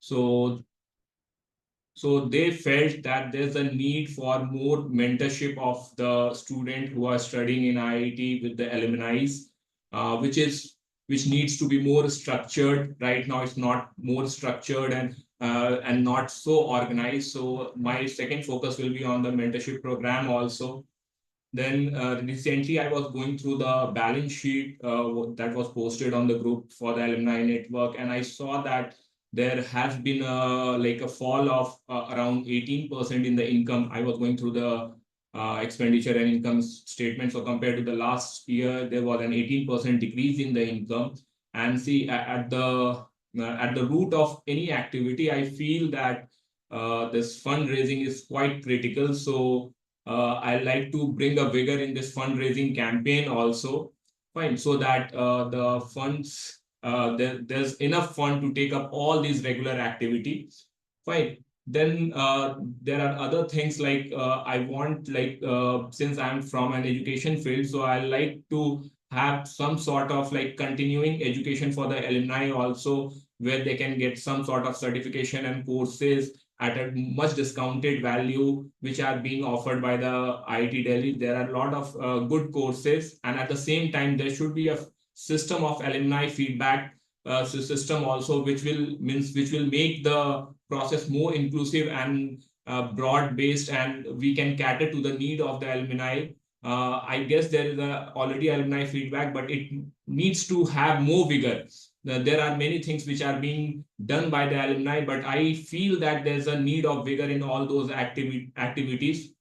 So they felt that there's a need for more mentorship of the student who are studying in IIT with the alumni, which needs to be more structured. Right now, it's not more structured and not so organized. So my second focus will be on the mentorship program also. Then recently, I was going through the balance sheet that was posted on the group for the alumni network, and I saw that there has been a fall of around 18% in the income. I was going through the expenditure and income statement. So compared to the last year, there was an 18% decrease in the income. And see, at the root of any activity, I feel that this fundraising is quite critical. So I like to bring a vigor in this fundraising campaign also. Fine, so that the funds there's enough fund to take up all these regular activities. Fine. Then there are other things like I want since I'm from an education field, so I like to have some sort of like continuing education for the alumni also, where they can get some sort of certification and courses at a much discounted value, which are being offered by the IIT Delhi. There are a lot of good courses, and at the same time, there should be a system of alumni feedback system also, which will make the process more inclusive and broad based, and we can cater to the need of the alumni. I guess there is already alumni feedback, but it needs to have more vigor. There are many things which are being done by the alumni, but I feel that there's a need of vigor in all those activities.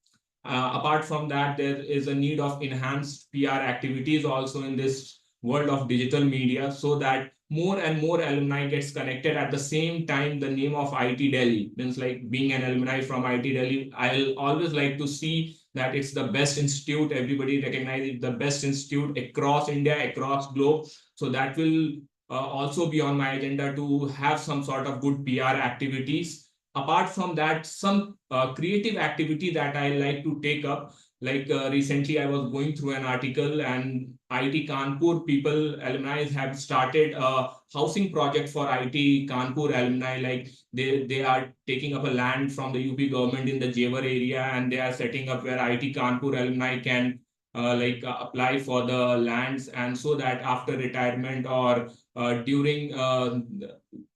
Apart from that, there is a need of enhanced PR activities also in this world of digital media, so that more and more alumni gets connected. At the same time, the name of IIT Delhi means, like, being an alumni from IIT Delhi, I'll always like to see that it's the best institute. Everybody recognizes the best institute across India, across globe. So that will also be on my agenda, to have some sort of good PR activities. Apart from that, some creative activity that I like to take up. Like recently, I was going through an article, and IIT Kanpur people, alumni, have started a housing project for IIT Kanpur alumni. Like they are taking up a land from the UP government in the Jewar area, and they are setting up where IIT Kanpur alumni can apply for the lands, and so that after retirement or during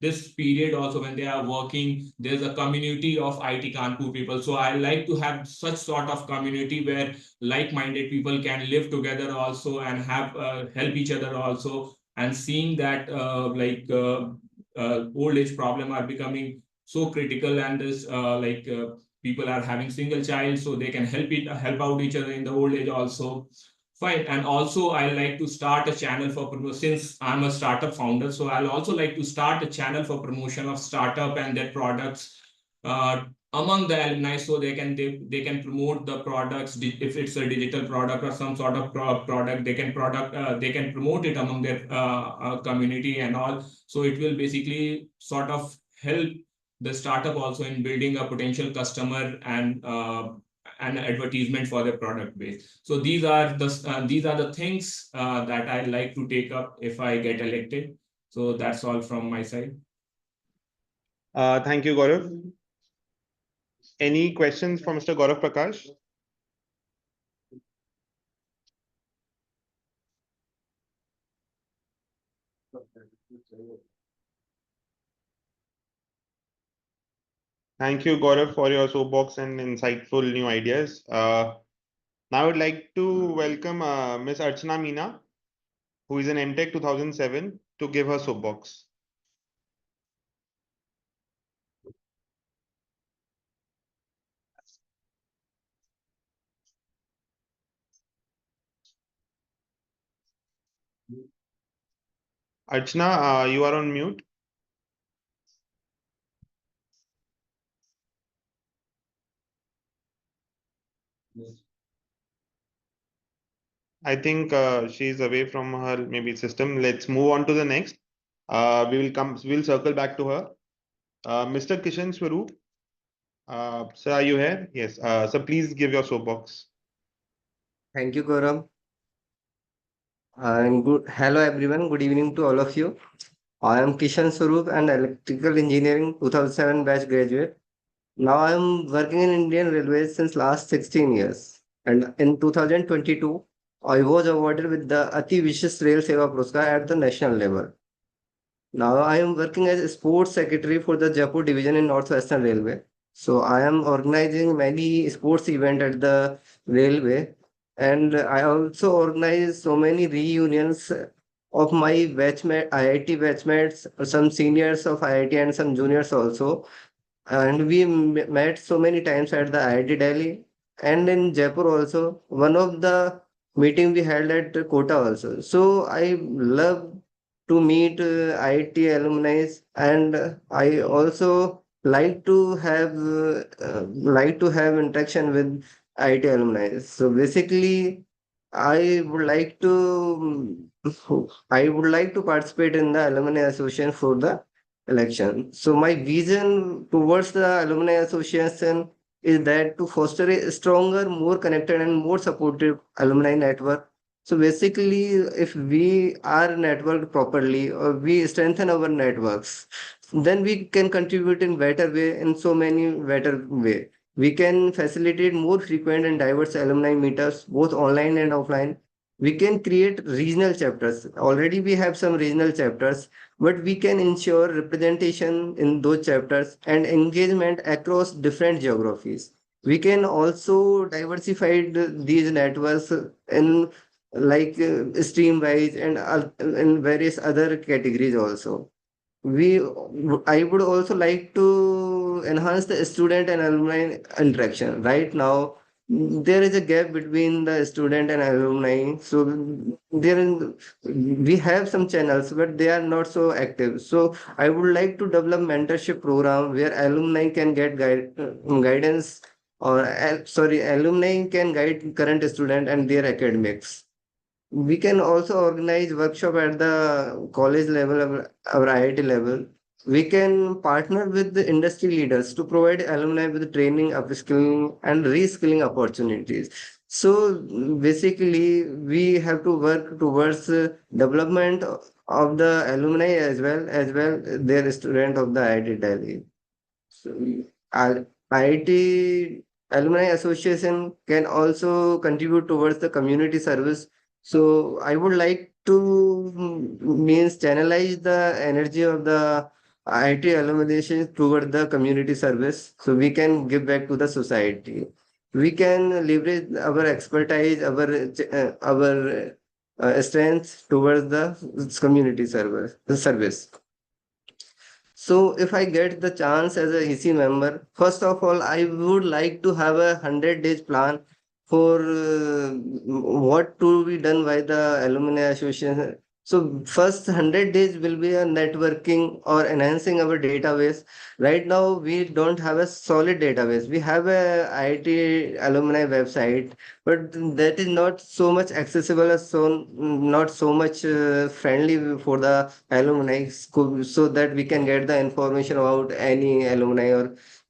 this period also, when they are working, there's a community of IIT Kanpur people. So I like to have such sort of community where like-minded people can live together also, and have help each other also. And seeing that old age problem are becoming so critical, and this people are having single child, so they can help out each other in the old age also. Fine. And also, I like to start a channel for promotion, since I'm a startup founder. So I'll also like to start a channel for promotion of startup and their products among the alumni, so they can promote the products. If it's a digital product or some sort of product, they can promote it among their community and all. So it will basically sort of help the startup also in building a potential customer and an advertisement for their product base. So these are the things that I like to take up if I get elected. So that's all from my side. Thank you, Gaurav. Any questions for Mr. Gaurav Prakash? Thank you, Gaurav, for your soapbox and insightful new ideas. Now I would like to welcome Ms. Archana Meena, who is an MTech 2007, to give her soapbox. Archana, you are on mute. I think she's away from her maybe system. Let's move on to the next. We'll circle back to her. Mr. Kishan Swaroop, sir, are you here? Yes. So please give your soapbox. Thank you, Gaurav. And hello everyone. Good evening to all of you. I am Kishan Swaroop and Electrical Engineering 2007 batch graduate. Now I am working in Indian Railways since last 16 years. And in 2022, I was awarded with the Ati Vishis Rail Seva Puruskar at the national level. Now I am working as a sports secretary for the Jaipur division in Northwestern Railway. So I am organizing many sports events at the railway, and I also organize so many reunions of my batchmate, IIT batchmates, some seniors of IIT and some juniors also. And we met so many times at the IIT Delhi and in Jaipur also. One of the meeting we held at Kota also. So I love to meet IIT alumni, and I also like to have interaction with IIT alumni. So basically, I would like to I would like to participate in the alumni association for the election. So my vision towards the alumni association is that to foster a stronger, more connected, and more supportive alumni network. So basically, if we are networked properly or we strengthen our networks, then we can contribute in better way, in so many better way. We can facilitate more frequent and diverse alumni meetups, both online and offline. We can create regional chapters. Already we have some regional chapters, but we can ensure representation in those chapters and engagement across different geographies. We can also diversify these networks in like stream wise and in various other categories also. I would also like to enhance the student and alumni interaction. Right now, there is a gap between the student and alumni. So we have some channels, but they are not so active. So I would like to develop mentorship program where alumni can get guidance, or alumni can guide current student and their academics. We can also organize workshop at the college level or IIT level. We can partner with the industry leaders to provide alumni with training, upskilling, and reskilling opportunities. So basically, we have to work towards development of the alumni as well their student of the IIT Delhi. So, IIT Alumni Association can also contribute towards the community service. So I would like to means channelize the energy of the IIT alumni toward the community service, so we can give back to the society. We can leverage our expertise, our strengths towards the community service. So if I get the chance as a EC member, first of all, I would like to have a 100 days plan for what to be done by the alumni association. So first 100 days will be a networking or enhancing our database. Right now, we don't have a solid database. We have a IIT alumni website, but that is not so much accessible, as so not so much friendly for the alumni so that we can get the information about any alumni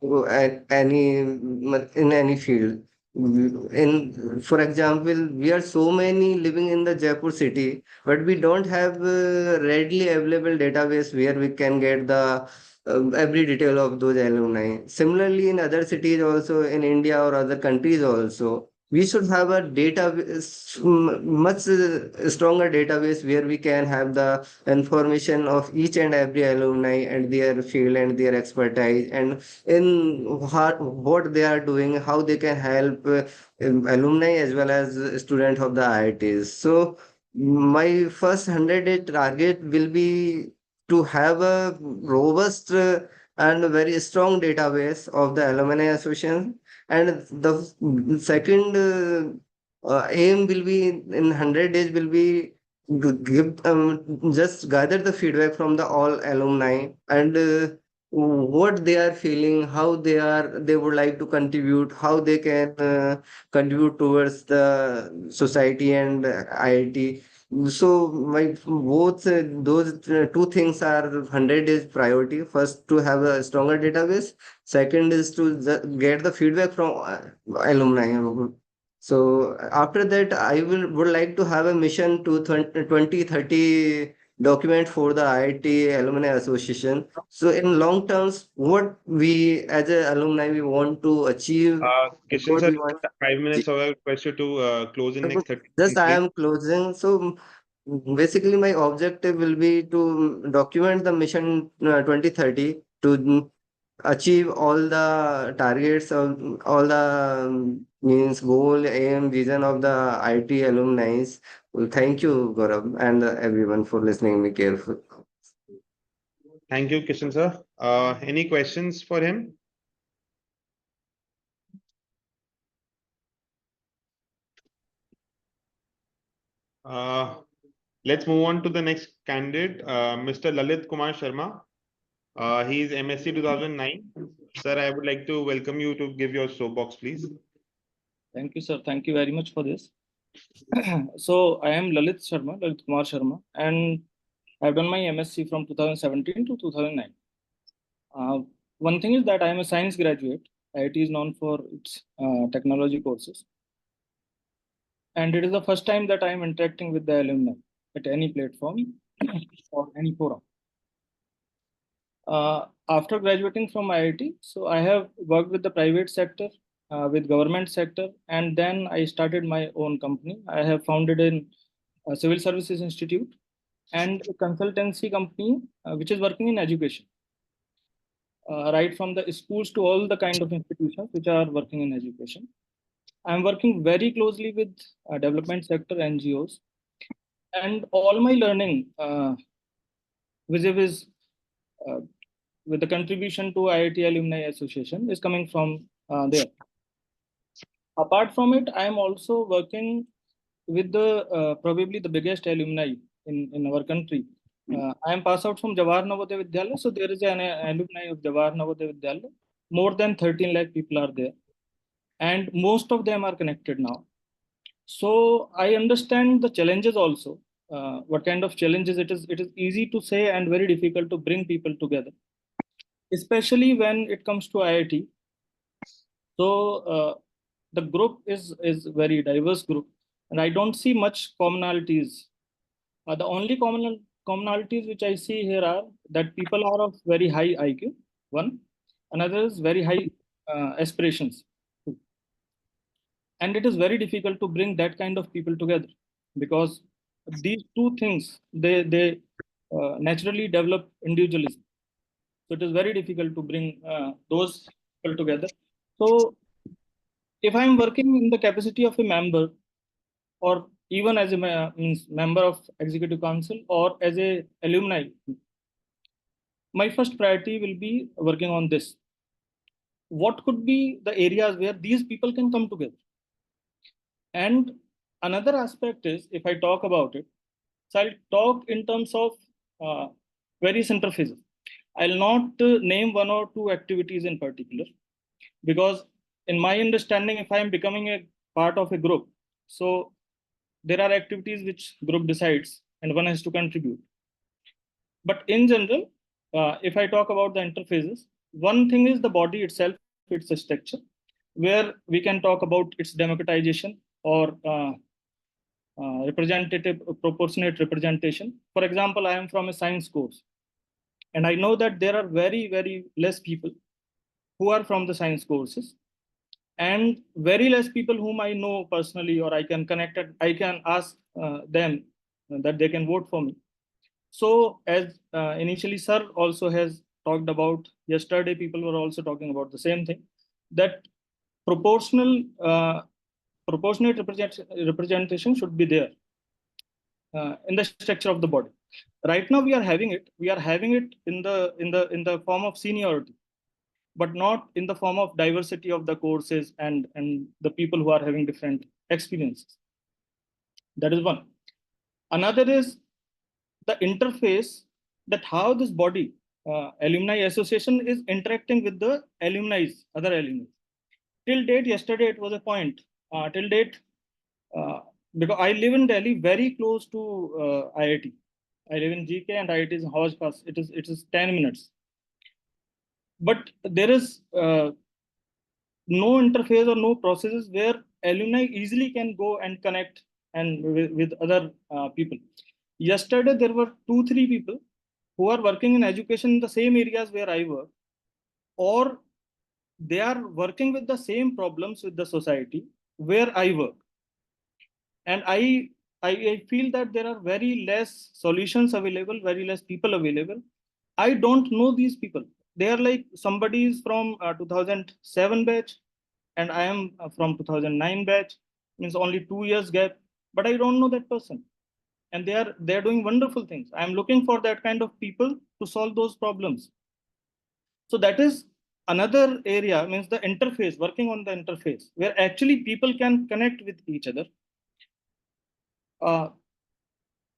or any in any field. For example, we are so many living in the Jaipur city, but we don't have readily available database where we can get the every detail of those alumni. Similarly, in other cities also, in India or other countries also, we should have a database, much stronger database where we can have the information of each and every alumni and their field and their expertise, and in what they are doing, how they can help alumni as well as student of the IITs. So my first 100-day target will be to have a robust and very strong database of the alumni association. And the second aim will be in 100 days will be to give just gather the feedback from the all alumni and what they are feeling, how they would like to contribute, how they can contribute towards the society and IIT. So my both those two things are 100 days priority. First, to have a stronger database. Second is to get the feedback from alumni. So after that, I would like to have a mission to 2030 document for the IIT Alumni Association. So in long terms, what we as a alumni we want to achieve, Kishan what sir, we want. 5 minutes. So I request you to close in next 30 Just seconds, I please. am closing. So basically, my objective will be to document the mission 2030 to achieve all the targets of all the means goal, aim, vision of the IT alumni. Well, thank you, Gaurav, and everyone for listening me carefully. Thank you, Kishan sir. Any questions for him? Let's move on to the next candidate, Mr. Lalit Kumar Sharma. He is MSc 2009. Sir, I would like to welcome you to give your soapbox, please. Thank you, sir. Thank you very much for this. So I am Lalit Sharma, Lalit Kumar Sharma, and I've done my MSc from 2017 to 2009. One thing is that I am a science graduate. IIT is known for its technology courses. And it is the first time that I am interacting with the alumni at any platform or any forum. After graduating from IIT, so I have worked with the private sector, with government sector, and then I started my own company. I have founded a Civil Services Institute and a consultancy company, which is working in education. Right from the schools to all the kind of institutions which are working in education. I'm working very closely with development sector NGOs, and all my learning vis-a-vis with the contribution to IIT Alumni Association is coming from there. Apart from it, I am also working with the probably the biggest alumni in our country. I am passed out from Jawahar Navodaya Vidyalaya, so there is an alumni of Jawahar Navodaya Vidyalaya. More than 13 lakh people are there, and most of them are connected now. So I understand the challenges also. What kind of challenges it is? It is easy to say and very difficult to bring people together, especially when it comes to IIT. So the group is very diverse group, and I don't see much commonalities. The only commonalities which I see here are that people are of very high IQ. One, another is very high aspirations. Two. And it is very difficult to bring that kind of people together because these two things they naturally develop individualism. So it is very difficult to bring those people together. So if I'm working in the capacity of a member, or even as a member of executive council or as a alumni, my first priority will be working on this. What could be the areas where these people can come together? And another aspect is, if I talk about it, so I'll talk in terms of various interfaces. I'll not name one or two activities in particular, because in my understanding, if I am becoming a part of a group, so there are activities which group decides and one has to contribute. But in general, if I talk about the interfaces, one thing is the body itself, its a structure, where we can talk about its democratization or representative proportionate representation. For example, I am from a science course, and I know that there are very, very less people who are from the science courses, and very less people whom I know personally, or I can connect it, I can ask them that they can vote for me. So as initially sir also has talked about yesterday, people were also talking about the same thing, that proportional proportionate representation should be there in the structure of the body. Right now we are having it in the form of seniority, but not in the form of diversity of the courses and the people who are having different experiences. That is one. Another is the interface, that how this body, alumni association, is interacting with the alumni, other alumni. Till date, yesterday it was a point. Till date, because I live in Delhi, very close to IIT. I live in GK and IIT is Hawaj Pass. It is 10 minutes. But there is no interface or no processes where alumni easily can go and connect and with other people. yesterday there were 2-3 people who are working in education in the same areas where I work, or they are working with the same problems with the society where I work. And I feel that there are very less solutions available, very less people available. I don't know these people. They are like somebody is from 2007 batch, and I am from 2009 batch. Means only 2 years gap, but I don't know that person. And they are doing wonderful things. I am looking for that kind of people to solve those problems. So that is another area, means the interface, working on the interface, where actually people can connect with each other.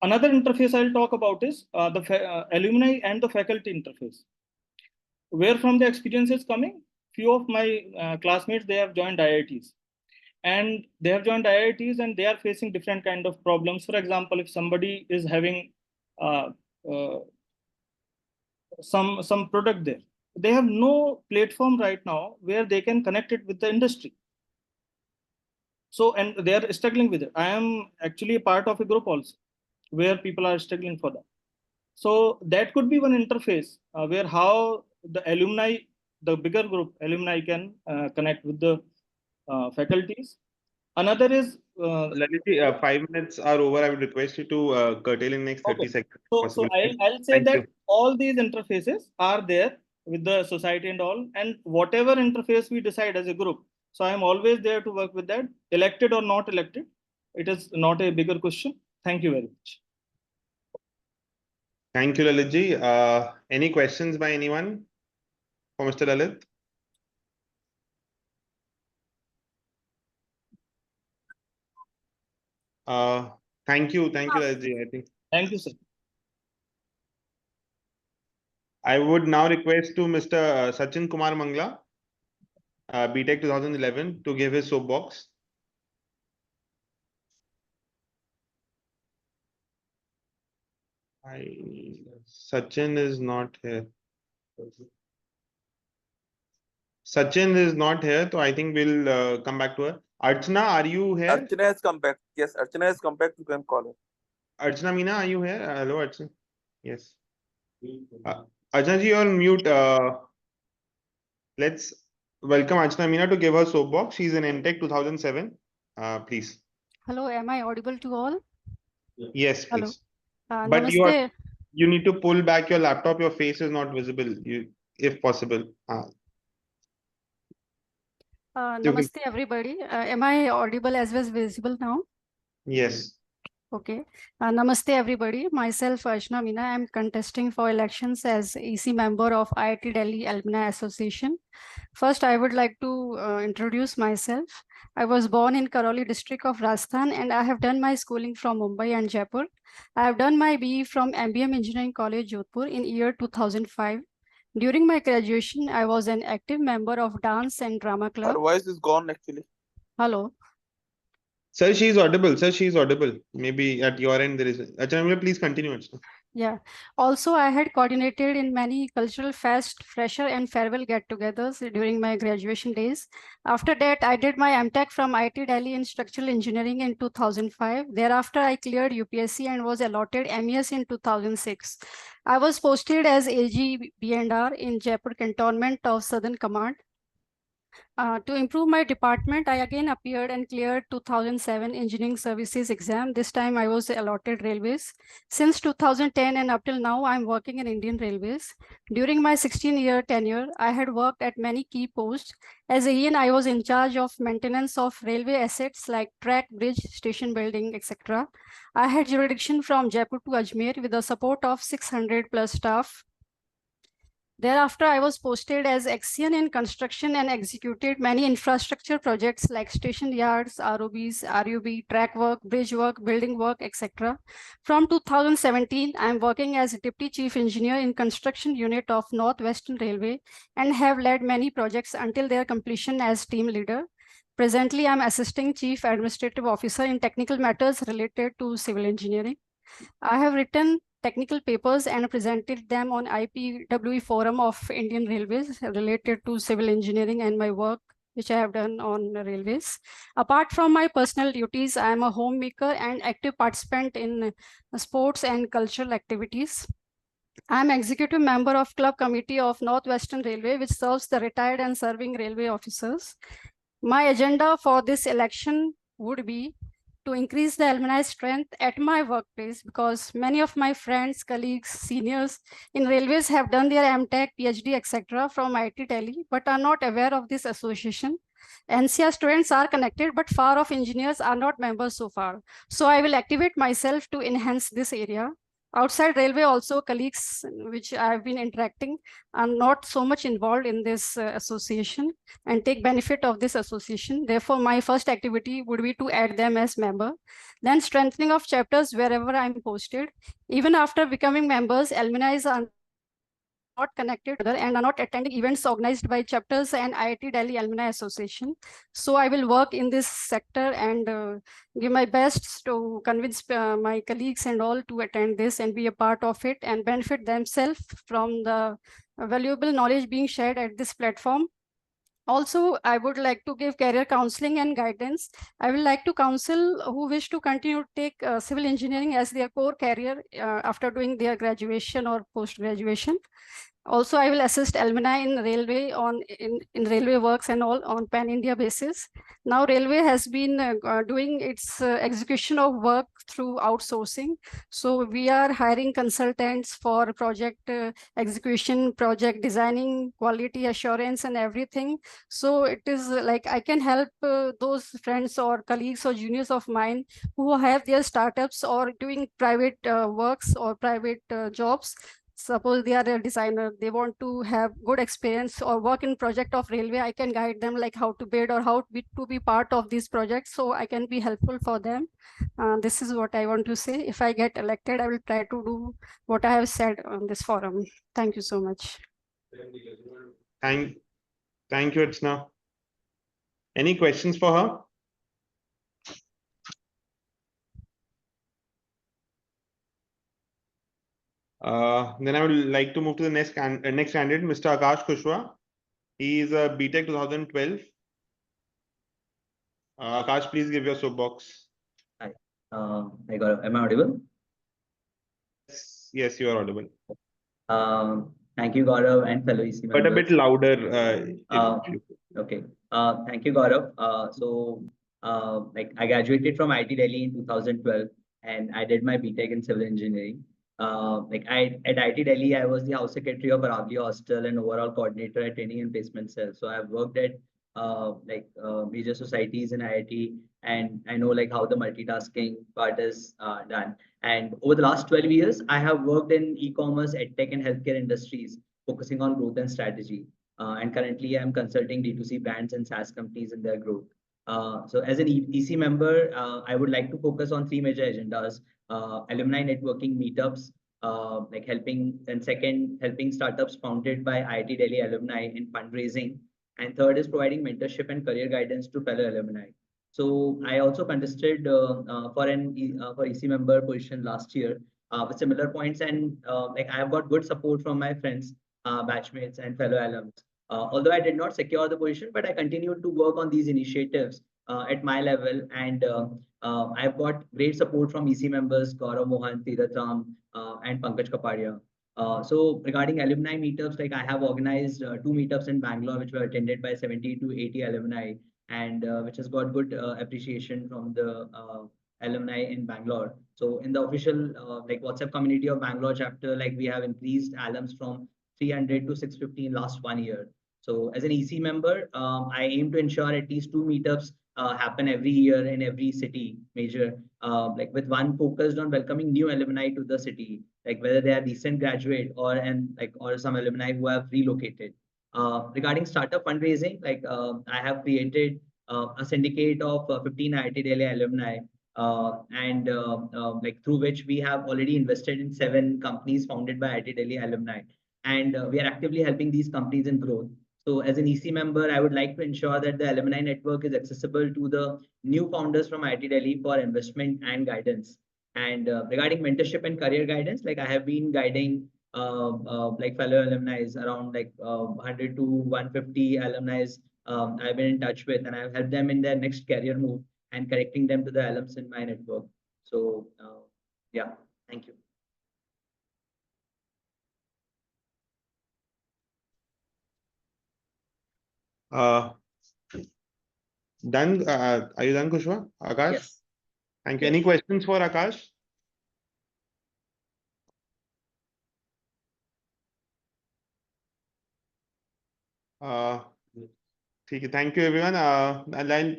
Another interface I'll talk about is the alumni and the faculty interface. Where from the experience is coming, few of my classmates, they have joined IITs. And they have joined IITs and they are facing different kind of problems. For example, if somebody is having some product there, they have no platform right now where they can connect it with the industry. So, and they are struggling with it. I am actually a part of a group also where people are struggling for that. So that could be one interface where how the alumni, the bigger group alumni can connect with the faculties. Another is Lalitji, 5 minutes are over. I would request you to curtail in next 30 okay. seconds. if So possible. I'll say Thank that you. all these interfaces are there with the society and all, and whatever interface we decide as a group. So I'm always there to work with that, elected or not elected. It is not a bigger question. Thank you very much. Thank you, Lalitji. Any questions by anyone for Mr. Lalit? Thank you, Lalitji. I think Thank you, sir. I would now request to Mr. Sachin Kumar Mangla, BTech 2011, to give his soapbox. Sachin is not here. Sachin is not here, so I think we'll come back to her. Archana, are you here? Archana has come back. Yes, Archana has come back. You can call her. Archana Meena, are you here? Hello, Archana. Yes. Archana ji, you're on mute. Let's welcome Archana Meena to give her soapbox. She's in MTech 2007. Please. Hello, am I audible to all? Yes, Hello. please. But Namaste. you need to pull back your laptop. Your face is not visible. If possible. Namaste, everybody. Am I audible as well as visible now? Yes. Okay. Namaste, everybody. Myself, Archana Meena. I am contesting for elections as EC member of IIT Delhi Alumni Association. First, I would like to introduce myself. I was born in Karoli district of Rajasthan, and I have done my schooling from Mumbai and Jaipur. I have done my BE from MBM Engineering College, Jodhpur in year 2005. During my graduation, I was an active member of dance and drama club. Her voice is gone actually. Hello. Sir, she is audible. Sir, she is audible. Maybe at your end there is. Archana, please continue. Yeah. Also, I had coordinated in many cultural fest, fresher and farewell get-togethers during my graduation days. After that, I did my MTech from IIT Delhi in structural engineering in 2005. Thereafter, I cleared UPSC and was allotted MES in 2006. I was posted as AG B&R in Jaipur Cantonment of Southern Command. To improve my department, I again appeared and cleared 2007 Engineering Services exam. This time I was allotted Railways. Since 2010 and up till now, I'm working in Indian Railways. During my 16-year tenure, I had worked at many key posts. As AEN, I was in charge of maintenance of railway assets like track, bridge, station building, etc. I had jurisdiction from Jaipur to Ajmer with the support of 600 plus staff. Thereafter, I was posted as Axion in construction and executed many infrastructure projects like station yards, ROBs, RUB, track work, bridge work, building work, etc. From 2017, I am working as Deputy Chief Engineer in construction unit of Northwestern Railway and have led many projects until their completion as team leader. Presently, I am Assisting Chief Administrative Officer in technical matters related to civil engineering. I have written technical papers and presented them on IPWE Forum of Indian Railways related to civil engineering and my work which I have done on railways. Apart from my personal duties, I am a homemaker and active participant in sports and cultural activities. I am executive member of Club Committee of Northwestern Railway, which serves the retired and serving railway officers. My agenda for this election would be to increase the alumni strength at my workplace, because many of my friends, colleagues, seniors in railways have done their MTech, PhD, etc. from IIT Delhi, but are not aware of this association. NCR students are connected, but far off engineers are not members so far. So I will activate myself to enhance this area. Outside railway also, colleagues which I've been interacting are not so much involved in this association and take benefit of this association. Therefore, my first activity would be to add them as member. Then strengthening of chapters wherever I'm posted. Even after becoming members, alumni are not connected together and are not attending events organized by chapters and IIT Delhi Alumni Association. So I will work in this sector and give my best to convince my colleagues and all to attend this and be a part of it and benefit themselves from the valuable knowledge being shared at this platform. Also, I would like to give career counseling and guidance. I would like to counsel who wish to continue to take civil engineering as their core career after doing their graduation or post-graduation. Also, I will assist alumni in railway in railway works and all on pan-India basis. Now, railway has been doing its execution of work through outsourcing. So we are hiring consultants for project execution, project designing, quality assurance and everything. So it is like I can help those friends or colleagues or juniors of mine who have their startups or doing private works or private jobs. Suppose they are a designer, they want to have good experience or work in project of railway, I can guide them like how to bid or how to be part of these projects. So I can be helpful for them. This is what I want to say. If I get elected, I will try to do what I have said on this forum. Thank you so much. Thank you, Archana. Any questions for her? Then I would like to move to the next candidate, Mr. Akash Kushwaha. He is a BTech 2012. Akash, please give your soapbox. Hi, Gaurav. Am I audible? Yes, you are audible. Thank you, Gaurav, and fellow EC members. But a bit louder. Okay. Thank you, Gaurav. Like I graduated from IIT Delhi in 2012, and I did my BTech in civil engineering. At IIT Delhi, I was the house secretary of Aravali Hostel and overall coordinator at training and placement cell. So I've worked at major societies in IIT, and I know like how the multitasking part is done. And over the last 12 years, I have worked in e-commerce, edtech, and healthcare industries, focusing on growth and strategy. And currently, I'm consulting D2C brands and SaaS companies in their growth. So as an EC member, I would like to focus on 3 major agendas: alumni networking meetups, like helping, and second, helping startups founded by IIT Delhi alumni in fundraising, and third is providing mentorship and career guidance to fellow alumni. So I also contested for EC member position last year with similar points, and like I have got good support from my friends, batchmates, and fellow alums. Although I did not secure the position, but I continued to work on these initiatives at my level, and I've got great support from EC members Gaurav Mohan, Tirath Ram, and Pankaj Kapadia. So regarding alumni meetups, like I have organized 2 meetups in Bangalore, which were attended by 70 to 80 alumni, and which has got good appreciation from the alumni in Bangalore. So in the official like WhatsApp community of Bangalore chapter, like we have increased alums from 300 to 650 in last 1 year. So as an EC member, I aim to ensure at least 2 meetups happen every year in every city major, like with one focused on welcoming new alumni to the city, like whether they are recent graduate or some alumni who have relocated. Regarding startup fundraising, like I have created a syndicate of 15 IIT Delhi alumni, and like through which we have already invested in 7 companies founded by IIT Delhi alumni, and we are actively helping these companies in growth. So as an EC member, I would like to ensure that the alumni network is accessible to the new founders from IIT Delhi for investment and guidance. And regarding mentorship and career guidance, like I have been guiding like fellow alumni around like 100 to 150 alumni I've been in touch with, and I've helped them in their next career move and connecting them to the alums in my network. So yeah, thank you. Done. Are you done, Kushwa? Akash? Yes. Thank you. Any questions for Akash? Thank you, everyone. And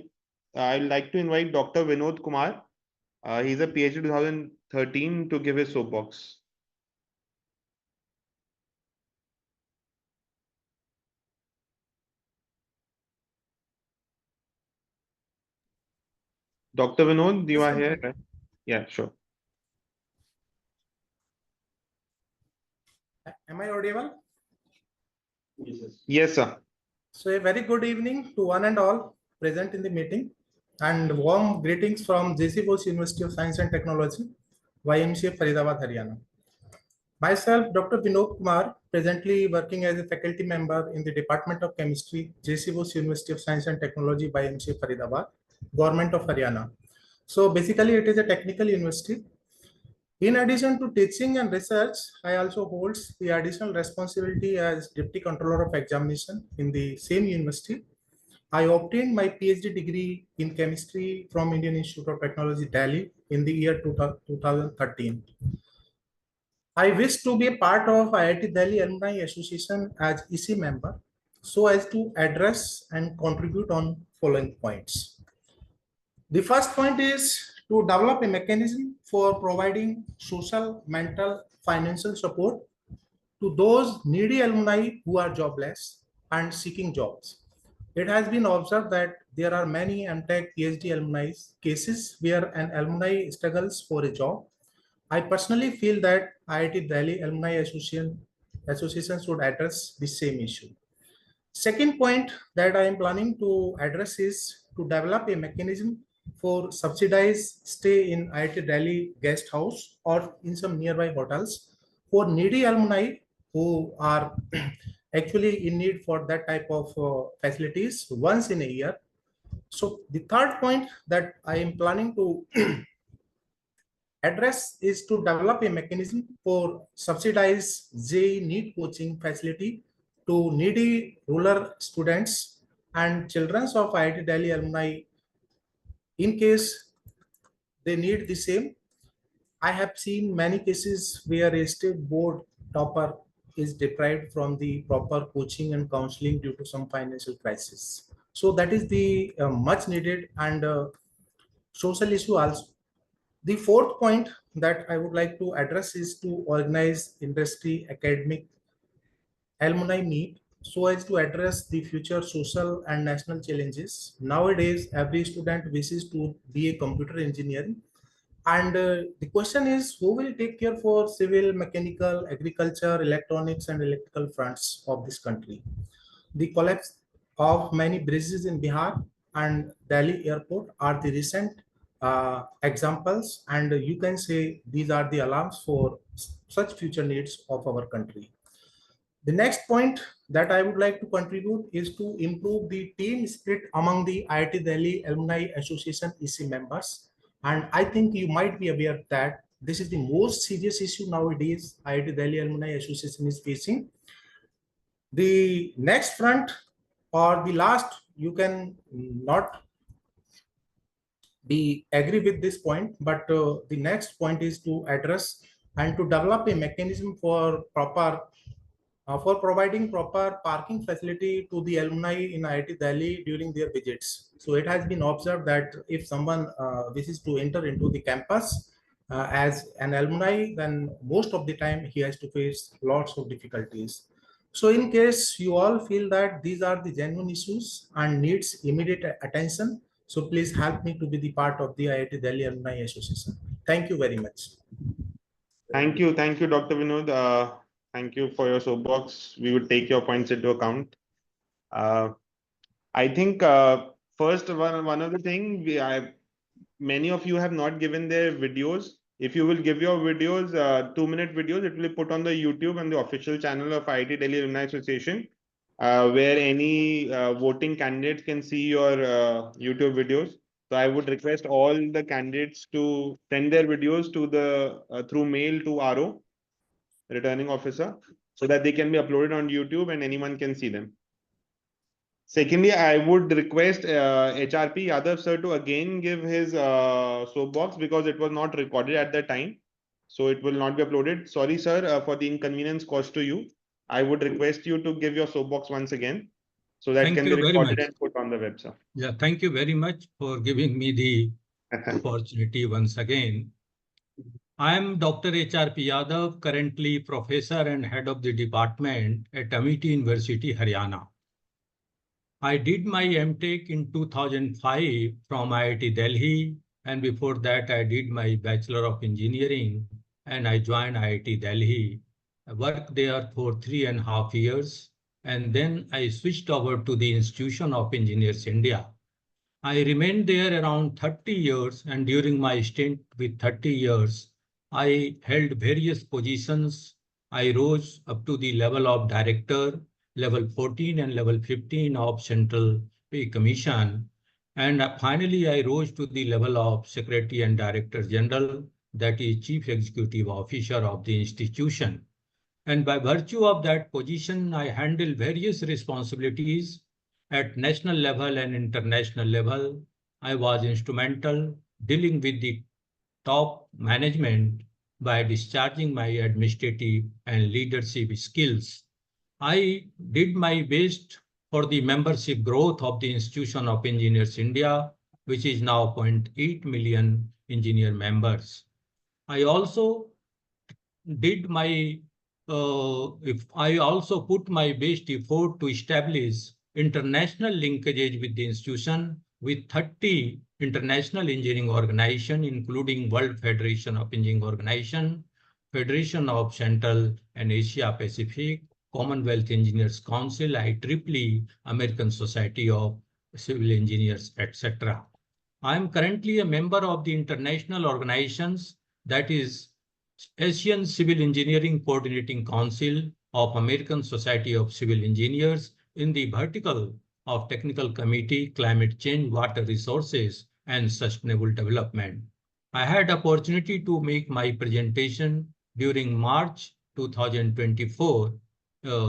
I'd like to invite Dr. Vinod Kumar. He's a PhD 2013 to give his soapbox. Dr. Vinod, you are here, right? Yeah, sure. Am I audible? Yes, sir. So a very good evening to one and all present in the meeting, and warm greetings from JC Bose University of Science and Technology, YMCA Faridabad, Haryana. Myself, Dr. Vinod Kumar, presently working as a faculty member in the Department of Chemistry, JC Bose University of Science and Technology, YMCA Faridabad, Government of Haryana. So basically it is a technical university. In addition to teaching and research, I also hold the additional responsibility as Deputy Controller of Examination in the same university. I obtained my PhD degree in chemistry from Indian Institute of Technology, Delhi in the year 2013. I wish to be a part of IIT Delhi Alumni Association as EC member so as to address and contribute on following points. The first point is to develop a mechanism for providing social, mental, financial support to those needy alumni who are jobless and seeking jobs. It has been observed that there are many MTech PhD alumni cases where an alumni struggles for a job. I personally feel that IIT Delhi Alumni Association should address the same issue. Second point that I am planning to address is to develop a mechanism for subsidized stay in IIT Delhi guest house or in some nearby hotels for needy alumni who are actually in need for that type of facilities once in a year. So the third point that I am planning to address is to develop a mechanism for subsidized JEE NEET coaching facility to needy rural students and children of IIT Delhi alumni in case they need the same. I have seen many cases where a state board topper is deprived from the proper coaching and counseling due to some financial crisis. So that is the much needed and social issue also. The fourth point that I would like to address is to organize industry academic alumni meet so as to address the future social and national challenges. Nowadays, every student wishes to be a computer engineer. And the question is, who will take care for civil, mechanical, agriculture, electronics, and electrical fronts of this country? The collapse of many bridges in Bihar and Delhi airport are the recent examples, and you can say these are the alarms for such future needs of our country. The next point that I would like to contribute is to improve the team spirit among the IIT Delhi Alumni Association EC members. And I think you might be aware that this is the most serious issue nowadays IIT Delhi Alumni Association is facing. The next front or the last, you can not be agree with this point, but the next point is to address and to develop a mechanism for providing proper parking facility to the alumni in IIT Delhi during their visits. So it has been observed that if someone wishes to enter into the campus as an alumni, then most of the time he has to face lots of difficulties. So in case you all feel that these are the genuine issues and needs immediate attention, so please help me to be the part of the IIT Delhi Alumni Association. Thank you very much. Thank you, Dr. Vinod. Thank you for your soapbox. We would take your points into account. I think first one of the thing many of you have not given their videos. If you will give your videos, 2-minute videos, it will be put on the YouTube and the official channel of IIT Delhi Alumni Association. where any voting candidates can see your YouTube videos. So I would request all the candidates to send their videos to the through mail to RO, returning officer, so that they can be uploaded on YouTube and anyone can see them. Secondly, I would request HRP Yadav sir to again give his soapbox because it was not recorded at the time. So it will not be uploaded. Sorry, sir, for the inconvenience caused to you. I would request you to give your soapbox once again so that Thank can you be very recorded much. and put on the web, sir. Yeah, thank you very much for giving me the opportunity once again. I am Dr. H.R.P. Yadav, currently professor and head of the department at Amity University, Haryana. I did my MTech in 2005 from IIT Delhi, and before that I did my Bachelor of Engineering and I joined IIT Delhi. I worked there for 3.5 years, and then I switched over to the Institution of Engineers India. I remained there around 30 years, and during my stint with 30 years, I held various positions. I rose up to the level of director, level 14 and level 15 of Central Pay Commission. And finally, I rose to the level of Secretary and Director General, that is Chief Executive Officer of the institution. And by virtue of that position, I handle various responsibilities at national level and international level. I was instrumental dealing with the top management by discharging my administrative and leadership skills. I did my best for the membership growth of the Institution of Engineers India, which is now 0.8 million engineer members. I also did my I also put my best effort to establish international linkages with the institution with 30 international engineering organizations, including World Federation of Engineering Organization, Federation of Central and Asia Pacific, Commonwealth Engineers Council, IEEE, American Society of Civil Engineers, etc. I am currently a member of the international organizations, that is Asian Civil Engineering Coordinating Council of American Society of Civil Engineers in the vertical of Technical Committee, Climate Change, Water Resources, and Sustainable Development. I had opportunity to make my presentation during March 2024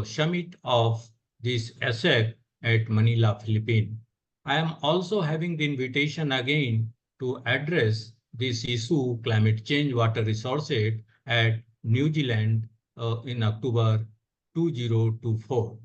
summit of this ASEC at Manila, Philippines. I am also having the invitation again to address this issue, climate change, water resources, at New Zealand in October 2024.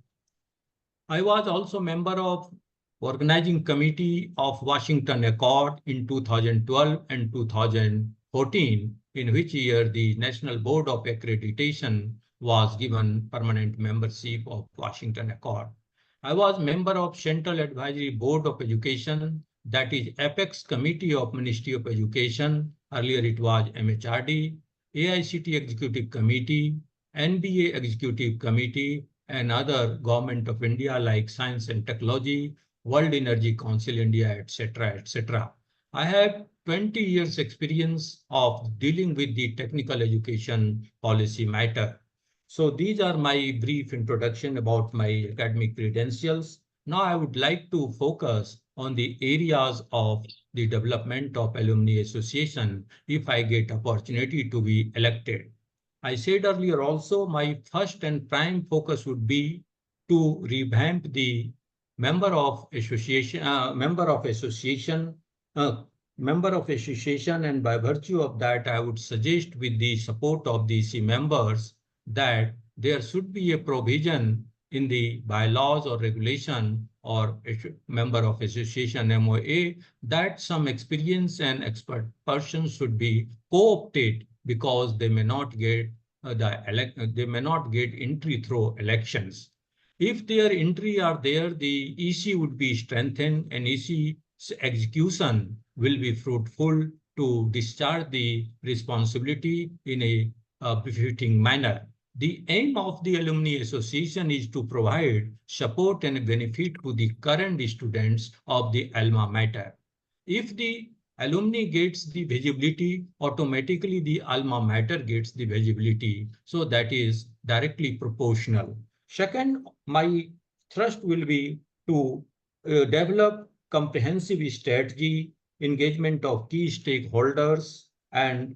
I was also member of organizing committee of Washington Accord in 2012 and 2014, in which year the National Board of Accreditation was given permanent membership of Washington Accord. I was member of Central Advisory Board of Education, that is Apex Committee of Ministry of Education. Earlier it was MHRD, AICT Executive Committee, NBA Executive Committee, and other Government of India like Science and Technology, World Energy Council India, etc., etc. I have 20 years experience of dealing with the technical education policy matter. So these are my brief introduction about my academic credentials. Now I would like to focus on the areas of the development of alumni association if I get opportunity to be elected. I said earlier also my first and prime focus would be to revamp the member of association, and by virtue of that, I would suggest with the support of the EC members that there should be a provision in the bylaws or regulation or member of association MOA that some experienced and expert persons should be co-opted because they may not get entry through elections. If their entry are there, the EC would be strengthened and EC's execution will be fruitful to discharge the responsibility in a befitting manner. The aim of the Alumni Association is to provide support and benefit to the current students of the alma mater. If the alumni gets the visibility, automatically the alma mater gets the visibility. So that is directly proportional. Second, my thrust will be to develop comprehensive strategy, engagement of key stakeholders, and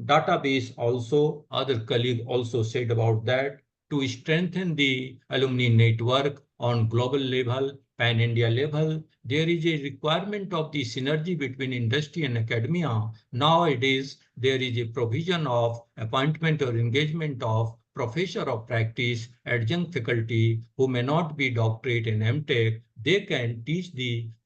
database also. Other colleague also said about that, to strengthen the alumni network on global level, pan-India level. There is a requirement of the synergy between industry and academia. Nowadays, there is a provision of appointment or engagement of professor of practice, adjunct faculty who may not be doctorate in MTech. They can teach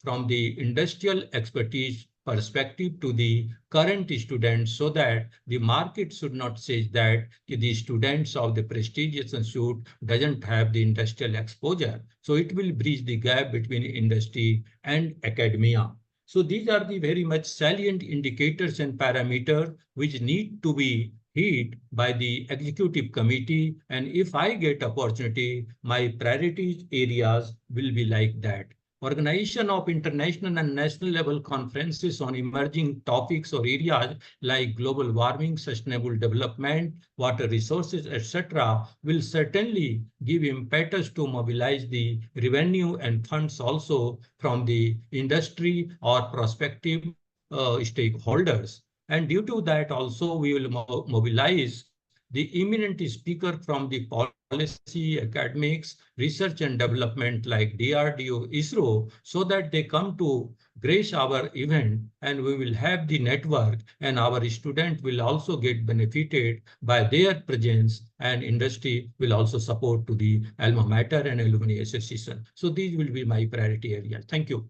from the industrial expertise perspective to the current students, so that the market should not say that the students of the prestigious institute doesn't have the industrial exposure. So it will bridge the gap between industry and academia. So these are the very much salient indicators and parameters which need to be hit by the executive committee. And if I get opportunity, my priority areas will be like that. Organization of international and national level conferences on emerging topics or areas like global warming, sustainable development, water resources, etc., will certainly give impetus to mobilize the revenue and funds also from the industry or prospective stakeholders. And due to that also, we will mobilize the eminent speaker from the policy, academics, research and development like DRDO, ISRO, so that they come to grace our event, and we will have the network, and our student will also get benefited by their presence, and industry will also support to the alma mater and alumni association. So these will be my priority areas. Thank you.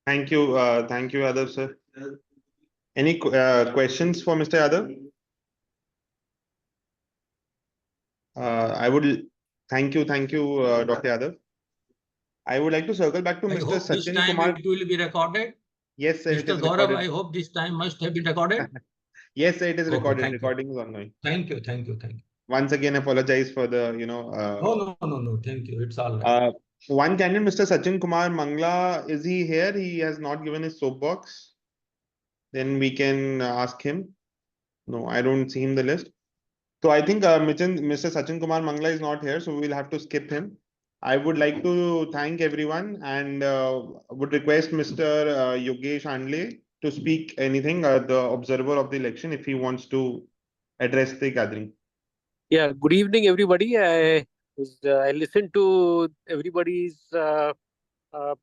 Thank you, Yadav sir. Any questions for Mr. Yadav? I would thank you, Dr. Yadav. I would like to circle back to I Mr. hope this Sachin time Kumar. it will be recorded. Yes, sir, it Mr. is Gaurav, recorded. I hope this time must have been recorded. Yes, sir, it is Okay, recorded. thank you. Recording is ongoing. Thank you, thank you, thank you. Once again, apologize for the, No, thank you. It's all right. One candidate, Mr. Sachin Kumar Mangla, is he here? He has not given his soapbox. Then we can ask him. No, I don't see him in the list. So I think Mr. Sachin Kumar Mangla is not here, so we'll have to skip him. I would like to thank everyone and would request Mr. Yogesh Andle to speak anything, the observer of the election, if he wants to address the gathering. Yeah, good evening, everybody. I listened to everybody's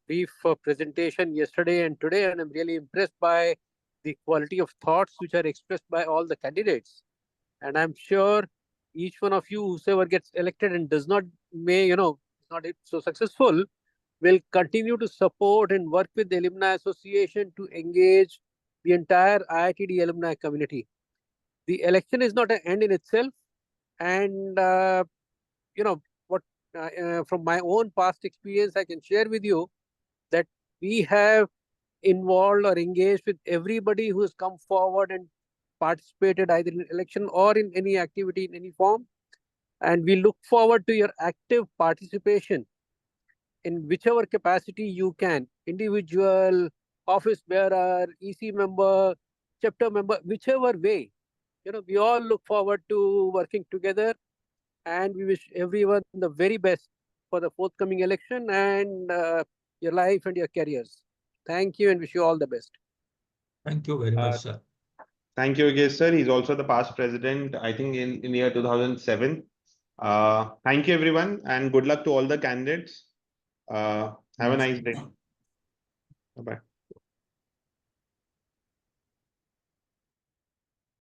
brief presentation yesterday and today, and I'm really impressed by the quality of thoughts which are expressed by all the candidates. And I'm sure each one of you, whoever gets elected and does not, not so successful, will continue to support and work with the Alumni Association to engage the entire IITD alumni community. The election is not an end in itself. And, from my own past experience, I can share with you that we have involved or engaged with everybody who has come forward and participated either in election or in any activity in any form. And we look forward to your active participation in whichever capacity you can, individual, office bearer, EC member, chapter member, whichever way. We all look forward to working together, and we wish everyone the very best for the forthcoming election and your life and your careers. Thank you and wish you all the best. Thank you very much, sir. Thank you, Yogesh sir. He's also the past president, I think in year 2007. Thank you, everyone, and good luck to all the candidates. Have a nice day. Bye-bye.